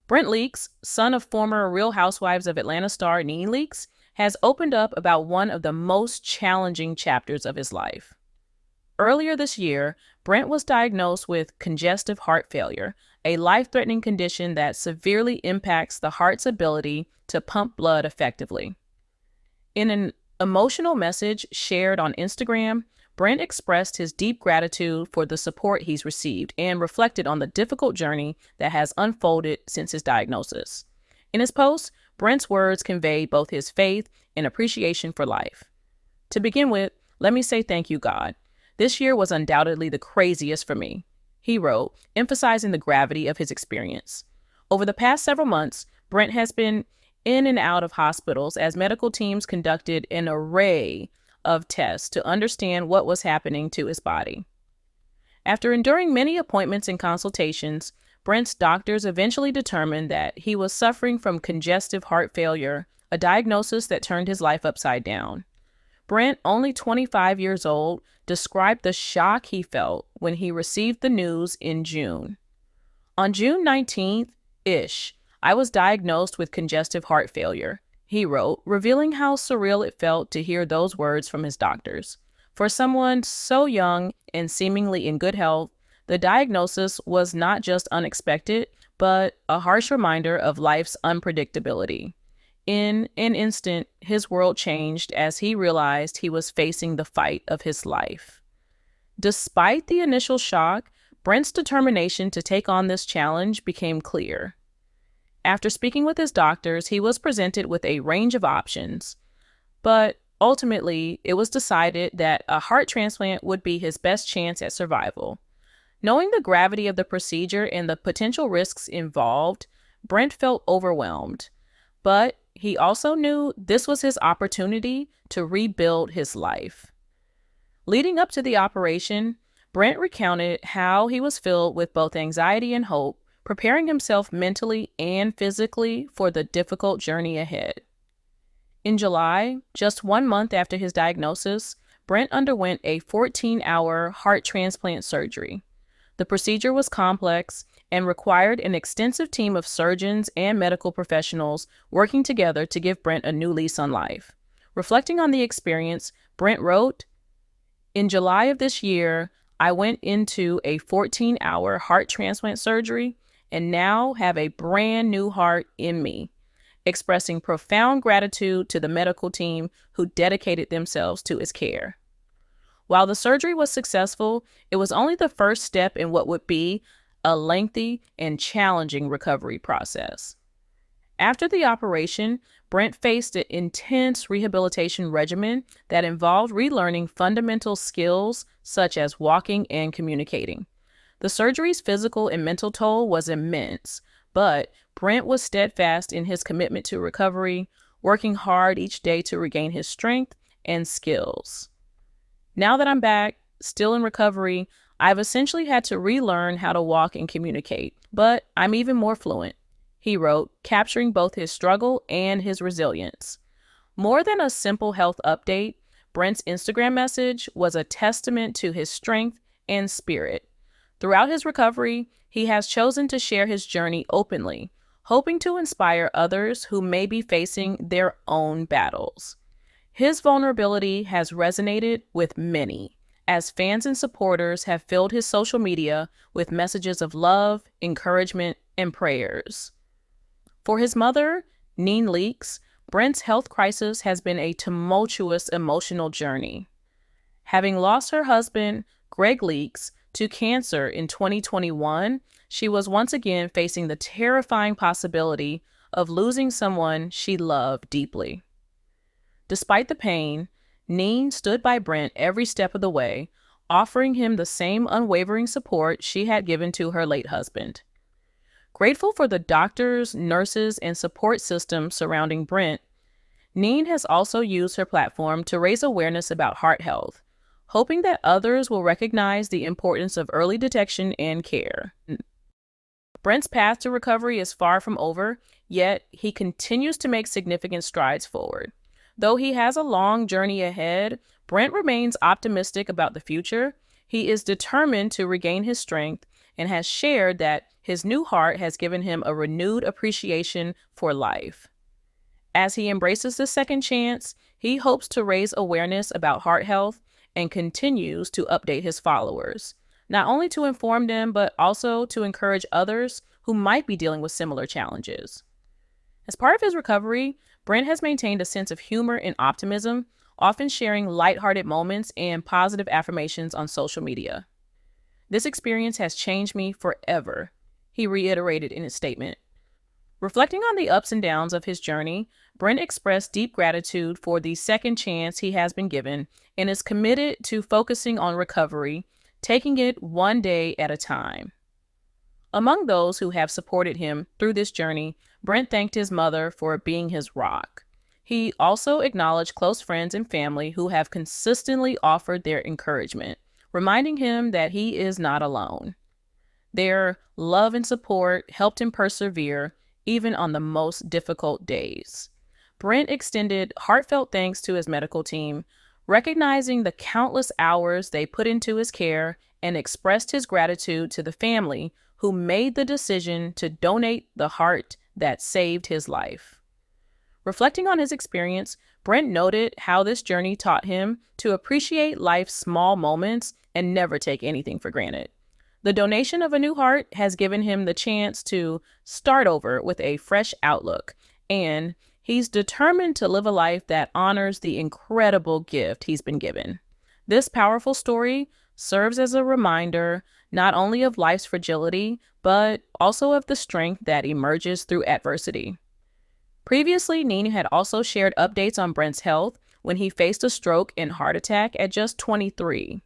Brent Leaks, son of former Real Housewives of Atlanta star Nene Leaks, has opened up about one of the most challenging chapters of his life. Earlier this year, Brent was diagnosed with congestive heart failure, a life-threatening condition that severely impacts the heart's ability to pump blood effectively. In an emotional message shared on Instagram, Brent expressed his deep gratitude for the support he's received and reflected on the difficult journey that has unfolded since his diagnosis. In his post, Brent's words conveyed both his faith and appreciation for life. To begin with, let me say thank you, God. This year was undoubtedly the craziest for me, he wrote, emphasizing the gravity of his experience. Over the past several months, Brent has been in and out of hospitals as medical teams conducted an array of tests to understand what was happening to his body. After enduring many appointments and consultations, Brent's doctors eventually determined that he was suffering from congestive heart failure, a diagnosis that turned his life upside down. Brent, only 25 years old, described the shock he felt when he received the news in June. On June 19th-ish, I was diagnosed with congestive heart failure, he wrote, revealing how surreal it felt to hear those words from his doctors. For someone so young and seemingly in good health, the diagnosis was not just unexpected, but a harsh reminder of life's unpredictability. In an instant, his world changed as he realized he was facing the fight of his life. Despite the initial shock, Brent's determination to take on this challenge became clear. After speaking with his doctors, he was presented with a range of options, but ultimately, it was decided that a heart transplant would be his best chance at survival. Knowing the gravity of the procedure and the potential risks involved, Brent felt overwhelmed, but he also knew this was his opportunity to rebuild his life. Leading up to the operation, Brent recounted how he was filled with both anxiety and hope, preparing himself mentally and physically for the difficult journey ahead. In July, just 1 month after his diagnosis, Brent underwent a 14-hour heart transplant surgery. The procedure was complex and required an extensive team of surgeons and medical professionals working together to give Brent a new lease on life. Reflecting on the experience, Brent wrote, "In July of this year, I went into a 14-hour heart transplant surgery and now have a brand new heart in me, expressing profound gratitude to the medical team who dedicated themselves to its care." While the surgery was successful, it was only the first step in what would be a lengthy and challenging recovery process. After the operation, Brent faced an intense rehabilitation regimen that involved relearning fundamental skills such as walking and communicating. The surgery's physical and mental toll was immense, but Brent was steadfast in his commitment to recovery, working hard each day to regain his strength and skills. "Now that I'm back, still in recovery, I've essentially had to relearn how to walk and communicate, but I'm even more fluent," he wrote, capturing both his struggle and his resilience. More than a simple health update, Brent's Instagram message was a testament to his strength and spirit. Throughout his recovery, he has chosen to share his journey openly, hoping to inspire others who may be facing their own battles. His vulnerability has resonated with many, as fans and supporters have filled his social media with messages of love, encouragement, and prayers. For his mother, Nene Leaks, Brent's health crisis has been a tumultuous emotional journey. Having lost her husband, Greg Leaks, to cancer in 2021, she was once again facing the terrifying possibility of losing someone she loved deeply. Despite the pain, Nene stood by Brent every step of the way, offering him the same unwavering support she had given to her late husband. Grateful for the doctors, nurses, and support system surrounding Brent, Nene has also used her platform to raise awareness about heart health, hoping that others will recognize the importance of early detection and care. Brent's path to recovery is far from over, yet he continues to make significant strides forward. Though he has a long journey ahead, Brent remains optimistic about the future. He is determined to regain his strength and has shared that his new heart has given him a renewed appreciation for life. As he embraces this second chance, he hopes to raise awareness about heart health and continues to update his followers, not only to inform them, but also to encourage others who might be dealing with similar challenges. As part of his recovery, Brent has maintained a sense of humor and optimism, often sharing lighthearted moments and positive affirmations on social media. "This experience has changed me forever," he reiterated in his statement. Reflecting on the ups and downs of his journey, Brent expressed deep gratitude for the second chance he has been given and is committed to focusing on recovery, taking it one day at a time. Among those who have supported him through this journey, Brent thanked his mother for being his rock. He also acknowledged close friends and family who have consistently offered their encouragement, reminding him that he is not alone. Their love and support helped him persevere even on the most difficult days. Brent extended heartfelt thanks to his medical team, recognizing the countless hours they put into his care, and expressed his gratitude to the family who made the decision to donate the heart that saved his life. Reflecting on his experience, Brent noted how this journey taught him to appreciate life's small moments and never take anything for granted. The donation of a new heart has given him the chance to start over with a fresh outlook, and he's determined to live a life that honors the incredible gift he's been given. This powerful story serves as a reminder not only of life's fragility, but also of the strength that emerges through adversity. Previously, Nene had also shared updates on Brent's health when he faced a stroke and heart attack at just 23.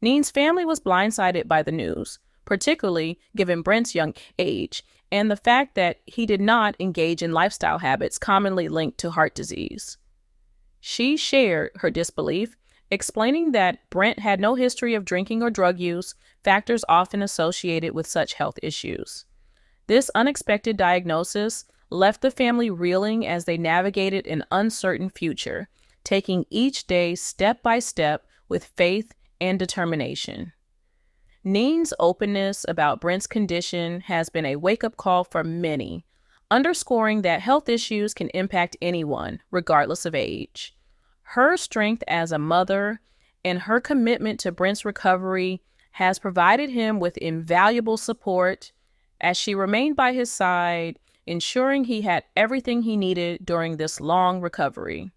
Nene's family was blindsided by the news, particularly given Brent's young age and the fact that he did not engage in lifestyle habits commonly linked to heart disease. She shared her disbelief, explaining that Brent had no history of drinking or drug use, factors often associated with such health issues. This unexpected diagnosis left the family reeling as they navigated an uncertain future, taking each day step by step with faith and determination. Nene's openness about Brent's condition has been a wake-up call for many, underscoring that health issues can impact anyone, regardless of age. Her strength as a mother and her commitment to Brent's recovery has provided him with invaluable support as she remained by his side, ensuring he had everything he needed during this long recovery.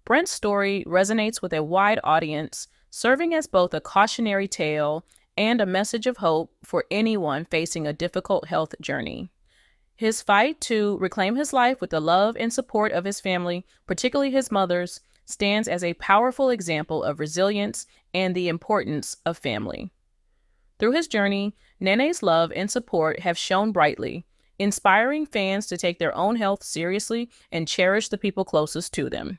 Brent's story resonates with a wide audience, serving as both a cautionary tale and a message of hope for anyone facing a difficult health journey. His fight to reclaim his life with the love and support of his family, particularly his mother's, stands as a powerful example of resilience and the importance of family. Through his journey, Nene's love and support have shone brightly, inspiring fans to take their own health seriously and cherish the people closest to them.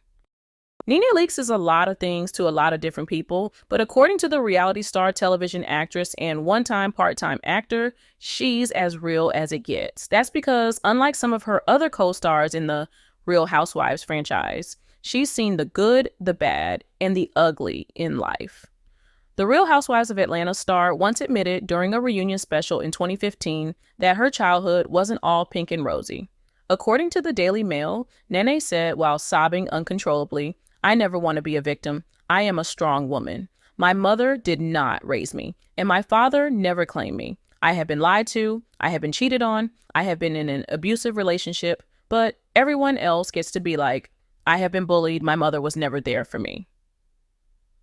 Nene Leaks is a lot of things to a lot of different people, but according to the reality star television actress and one-time part-time actor, she's as real as it gets. That's because, unlike some of her other co-stars in the Real Housewives franchise, she's seen the good, the bad, and the ugly in life. The Real Housewives of Atlanta star once admitted during a reunion special in 2015 that her childhood wasn't all pink and rosy. According to the Daily Mail, Nene said while sobbing uncontrollably, "I never want to be a victim. I am a strong woman. My mother did not raise me, and my father never claimed me. I have been lied to, I have been cheated on, I have been in an abusive relationship, but everyone else gets to be like, I have been bullied, my mother was never there for me."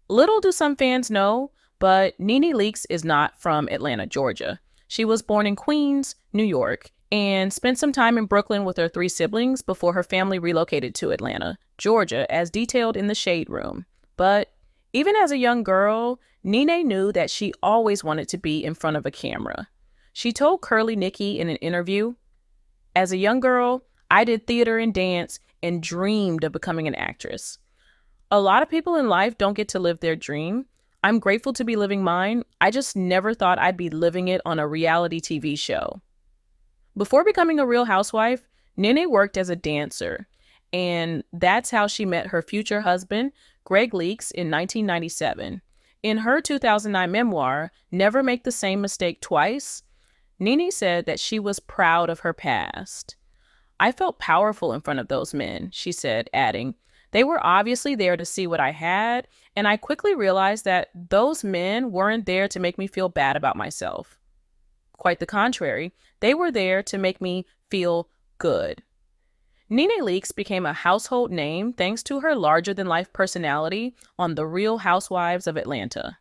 Little do some fans know, but Nene Leaks is not from Atlanta, Georgia. She was born in Queens, New York, and spent some time in Brooklyn with her 3 siblings before her family relocated to Atlanta, Georgia, as detailed in The Shade Room. But even as a young girl, Nene knew that she always wanted to be in front of a camera. She told Curly Nikki in an interview, "As a young girl, I did theater and dance and dreamed of becoming an actress. A lot of people in life don't get to live their dream. I'm grateful to be living mine. I just never thought I'd be living it on a reality TV show." Before becoming a Real Housewife, Nene worked as a dancer, and that's how she met her future husband, Greg Leaks, in 1997. In her 2009 memoir, Never Make the Same Mistake Twice, Nene said that she was proud of her past. I felt powerful in front of those men, she said, adding, they were obviously there to see what I had, and I quickly realized that those men weren't there to make me feel bad about myself. Quite the contrary, they were there to make me feel good. Nene Leaks became a household name thanks to her larger-than-life personality on The Real Housewives of Atlanta.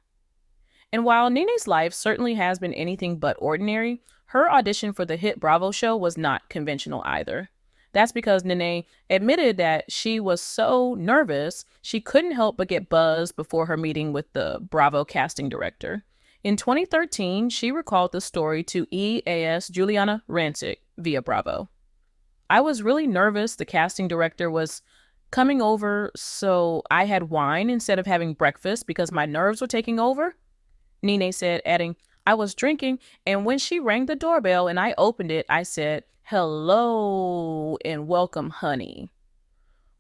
And while Nene's life certainly has been anything but ordinary, her audition for the hit Bravo show was not conventional either. That's because Nene admitted that she was so nervous she couldn't help but get buzzed before her meeting with the Bravo casting director. In 2013, she recalled the story to EAS Juliana Rancic via Bravo. I was really nervous. The casting director was coming over, so I had wine instead of having breakfast because my nerves were taking over, Nene said, adding, I was drinking, and when she rang the doorbell and I opened it, I said, hello and welcome, honey.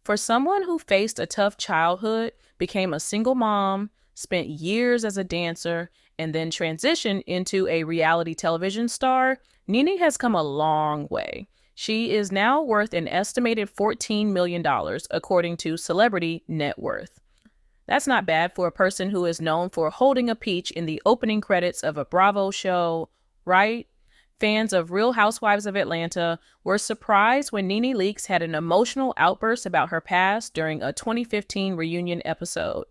For someone who faced a tough childhood, became a single mom, spent years as a dancer, and then transitioned into a reality television star, Nene has come a long way. She is now worth an estimated $14 million, according to Celebrity Net Worth. That's not bad for a person who is known for holding a peach in the opening credits of a Bravo show, right? Fans of Real Housewives of Atlanta were surprised when Nene Leaks had an emotional outburst about her past during a 2015 reunion episode.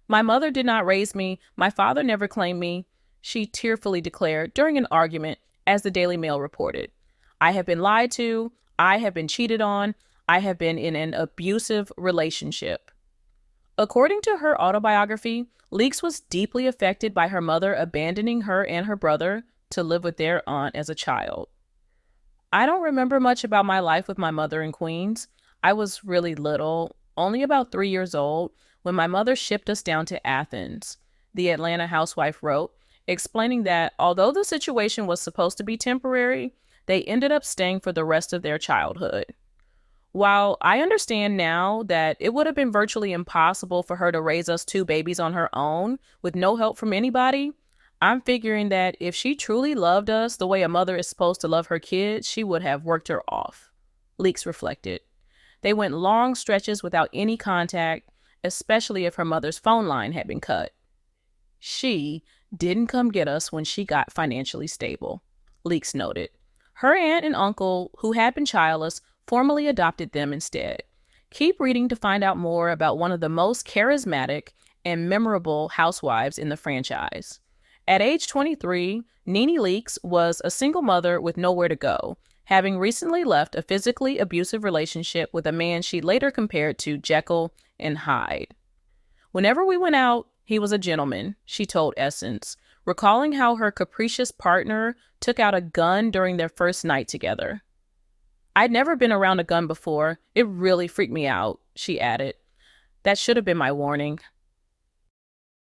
My mother did not raise me. My father never claimed me, she tearfully declared during an argument, as the Daily Mail reported. I have been lied to. I have been cheated on. I have been in an abusive relationship. According to her autobiography, Leaks was deeply affected by her mother abandoning her and her brother to live with their aunt as a child. I don't remember much about my life with my mother in Queens. I was really little, only about 3 years old, when my mother shipped us down to Athens, the Atlanta housewife wrote, explaining that although the situation was supposed to be temporary, they ended up staying for the rest of their childhood. While I understand now that it would have been virtually impossible for her to raise us 2 babies on her own with no help from anybody, I'm figuring that if she truly loved us the way a mother is supposed to love her kids, she would have worked her off, Leaks reflected. They went long stretches without any contact, especially if her mother's phone line had been cut. She didn't come get us when she got financially stable, Leaks noted. Her aunt and uncle, who had been childless, formally adopted them instead. Keep reading to find out more about one of the most charismatic and memorable housewives in the franchise. At age 23, Nene Leaks was a single mother with nowhere to go, having recently left a physically abusive relationship with a man she later compared to Jekyll and Hyde. Whenever we went out, he was a gentleman, she told Essence, recalling how her capricious partner took out a gun during their first night together. I'd never been around a gun before. It really freaked me out, she added. That should have been my warning.